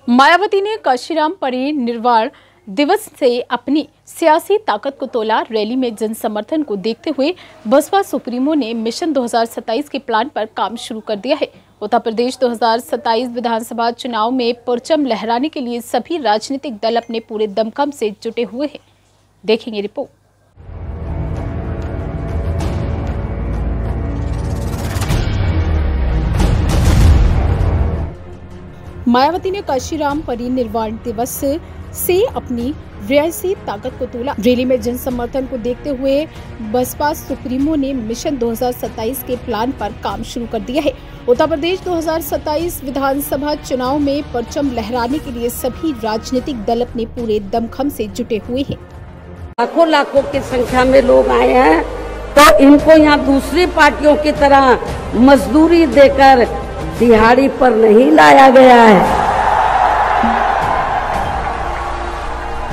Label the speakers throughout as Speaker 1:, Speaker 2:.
Speaker 1: मायावती ने काशीराम परिनिर्वाण दिवस से अपनी सियासी ताकत को तोला। रैली में जन समर्थन को देखते हुए बसपा सुप्रीमो ने मिशन 2027 के प्लान पर काम शुरू कर दिया है। उत्तर प्रदेश 2027 विधानसभा चुनाव में परचम लहराने के लिए सभी राजनीतिक दल अपने पूरे दमखम से जुटे हुए हैं। देखेंगे रिपोर्ट। मायावती ने काशीराम परिनिर्वाण दिवस से अपनी रियासी ताकत को तोला। रैली में जन समर्थन को देखते हुए बसपा सुप्रीमो ने मिशन 2027 के प्लान पर काम शुरू कर दिया है। उत्तर प्रदेश 2027 विधानसभा चुनाव में परचम लहराने के लिए सभी राजनीतिक दल अपने पूरे दमखम से जुटे हुए हैं।
Speaker 2: लाखों लाखों की संख्या में लोग आए हैं, तो इनको यहाँ दूसरी पार्टियों की तरह मजदूरी देकर दिहाड़ी पर नहीं लाया गया है,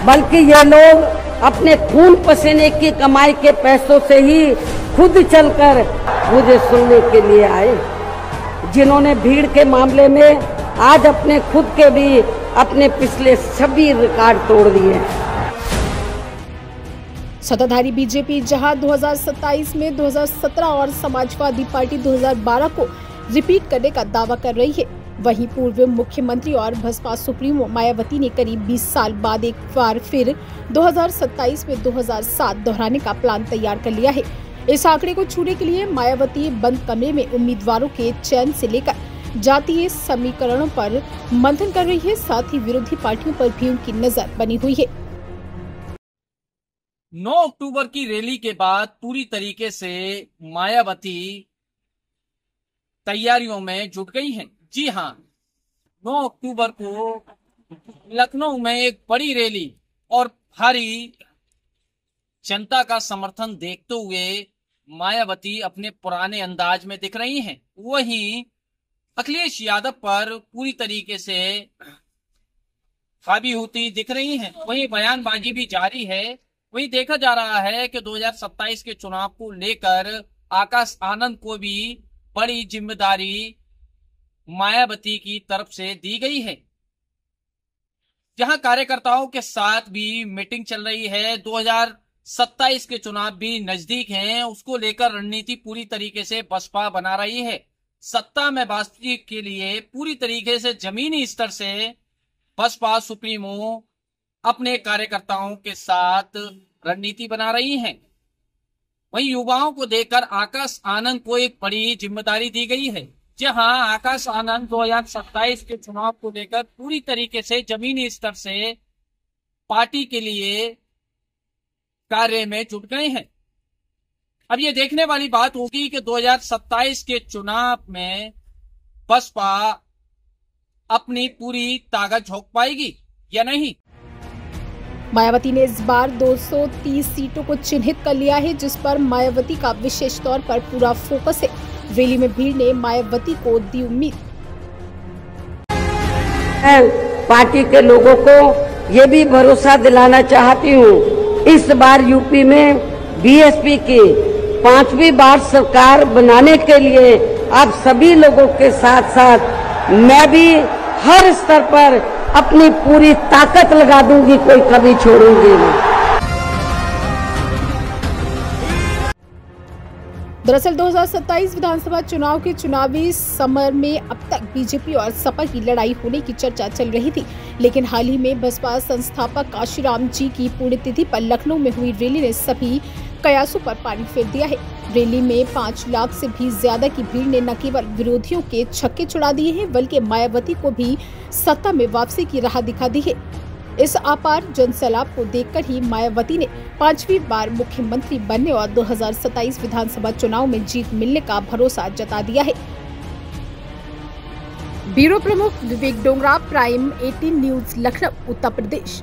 Speaker 2: बल्कि ये लोग अपने खून पसीने की कमाई के पैसों से ही खुद चलकर मुझे सुनने के लिए आए, जिन्होंने भीड़ के मामले में आज अपने खुद के भी अपने पिछले सभी रिकॉर्ड तोड़ दिए।
Speaker 1: सत्ताधारी बीजेपी जहां 2027 में 2017 और समाजवादी पार्टी 2012 को रिपीट करने का दावा कर रही है, वहीं पूर्व मुख्यमंत्री और बसपा सुप्रीमो मायावती ने करीब 20 साल बाद एक बार फिर 2027 में 2007 दोहराने का प्लान तैयार कर लिया है। इस आंकड़े को छूने के लिए मायावती बंद कमरे में उम्मीदवारों के चयन से लेकर जातीय समीकरणों पर मंथन कर रही है। साथ ही विरोधी पार्टियों पर भी उनकी नजर बनी हुई है।
Speaker 3: 9 अक्टूबर की रैली के बाद पूरी तरीके से मायावती तैयारियों में जुट गई हैं। जी हां, 9 अक्टूबर को लखनऊ में एक बड़ी रैली और भारी जनता का समर्थन देखते हुए मायावती अपने पुराने अंदाज में दिख रही हैं। वहीं अखिलेश यादव पर पूरी तरीके से हावी होती दिख रही हैं। वहीं बयानबाजी भी जारी है। वहीं देखा जा रहा है कि 2027 के चुनाव को लेकर आकाश आनंद को भी बड़ी जिम्मेदारी मायावती की तरफ से दी गई है, जहां कार्यकर्ताओं के साथ भी मीटिंग चल रही है। 2027 के चुनाव भी नजदीक हैं, उसको लेकर रणनीति पूरी तरीके से बसपा बना रही है। सत्ता में वापसी के लिए पूरी तरीके से जमीनी स्तर से बसपा सुप्रीमो अपने कार्यकर्ताओं के साथ रणनीति बना रही हैं। वहीं युवाओं को देखकर आकाश आनंद को एक बड़ी जिम्मेदारी दी गई है, जहां आकाश आनंद 2027 के चुनाव को लेकर पूरी तरीके से जमीनी स्तर से पार्टी के लिए कार्य में जुट गए हैं। अब ये देखने वाली बात होगी कि 2027 के चुनाव में बसपा अपनी पूरी ताकत झोंक पाएगी या नहीं।
Speaker 1: मायावती ने इस बार 230 सीटों को चिन्हित कर लिया है, जिस पर मायावती का विशेष तौर पर पूरा फोकस है। रैली में भीड़ ने मायावती को दी उम्मीद।
Speaker 2: पार्टी के लोगों को ये भी भरोसा दिलाना चाहती हूँ, इस बार यूपी में बीएसपी की 5वीं बार सरकार बनाने के लिए आप सभी लोगों के साथ साथ मैं भी हर स्तर पर अपनी पूरी ताकत लगा दूंगी, कोई कभी छोड़ूंगी नहीं।
Speaker 1: दरअसल 2027 विधानसभा चुनाव के चुनावी समर में अब तक बीजेपी और सपा की लड़ाई होने की चर्चा चल रही थी, लेकिन हाल ही में बसपा संस्थापक काशीराम जी की पुण्यतिथि पर लखनऊ में हुई रैली ने सभी कयासों पर पानी फेर दिया है। रैली में 5 लाख से भी ज्यादा की भीड़ ने न केवल विरोधियों के छक्के छुड़ा दिए हैं, बल्कि मायावती को भी सत्ता में वापसी की राह दिखा दी है। इस अपार जनसैलाब को देखकर ही मायावती ने 5वीं बार मुख्यमंत्री बनने और 2027 विधानसभा चुनाव में जीत मिलने का भरोसा जता दिया है। ब्यूरो प्रमुख विवेक डोंगरा, प्राइम 18 न्यूज, लखनऊ, उत्तर प्रदेश।